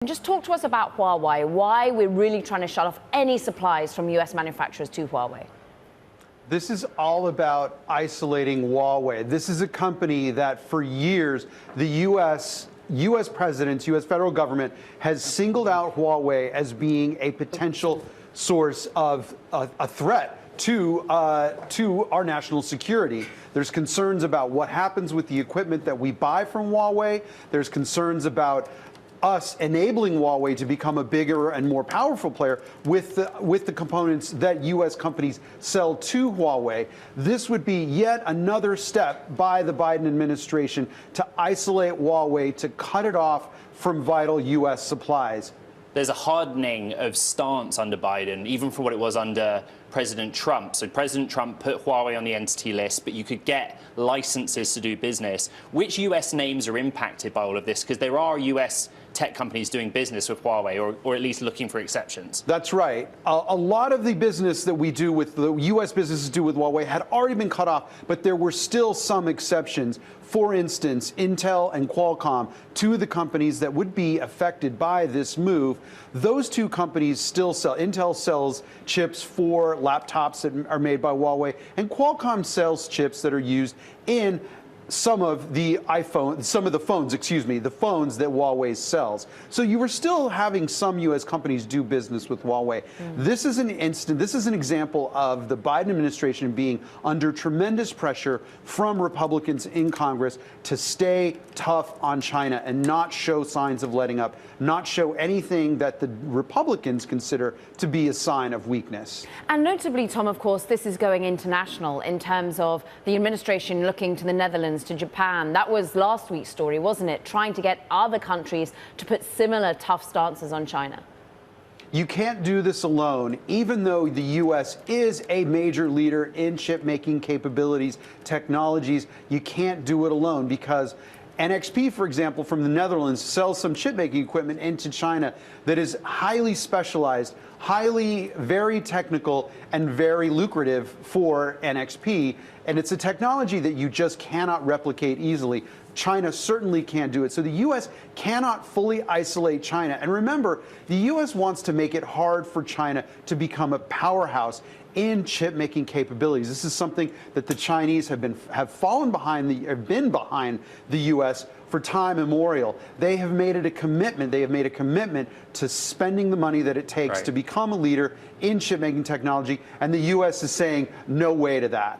Just talk to us about Huawei, why we're really trying to shut off any supplies from US manufacturers to Huawei. This is all about isolating Huawei. This is a company that for years the U.S. presidents, U.S. federal government has singled out Huawei as being a potential source of a threat to our national security. There's concerns about what happens with the equipment that we buy from Huawei. There's concerns about us enabling Huawei to become a bigger and more powerful player with the components that U.S. companies sell to Huawei. This would be yet another step by the Biden administration to isolate Huawei, to cut it off from vital U.S. supplies. There's a hardening of stance under Biden, even from what it was under President Trump. So President Trump put Huawei on the entity list, but you could get licenses to do business. Which US names are impacted by all of this? Because there are US tech companies doing business with Huawei, or at least looking for exceptions. That's right. A lot of the business that we do with the U.S. businesses do with Huawei had already been cut off, but there were still some exceptions. For instance, Intel and Qualcomm, two of the companies that would be affected by this move, those two companies still sell. Intel sells chips for laptops that are made by Huawei, and Qualcomm sells chips that are used in some of the phones that Huawei sells. So you were still having some U.S. companies do business with Huawei. This is an example of the Biden administration being under tremendous pressure from Republicans in Congress to stay tough on China and not show signs of letting up, not show anything that the Republicans consider to be a sign of weakness. And notably, Tom, of course, this is going international in terms of the administration looking to the Netherlands, to Japan. That was last week's story, wasn't it? Trying to get other countries to put similar tough stances on China. You can't do this alone, even though the U.S. is a major leader in chip-making capabilities, technologies. You can't do it alone because NXP, for example, from the Netherlands, sells some chip-making equipment into China that is highly specialized, very technical, and very lucrative for NXP. And it's a technology that you just cannot replicate easily. China certainly can't do it. So the U.S. cannot fully isolate China. And remember, the U.S. wants to make it hard for China to become a powerhouse in chip-making capabilities. This is something that the Chinese have been behind the U.S. for time immemorial. They have made it a commitment. They have made a commitment to spending the money that it takes to become a leader in chip-making technology, and the U.S. is saying no way to that.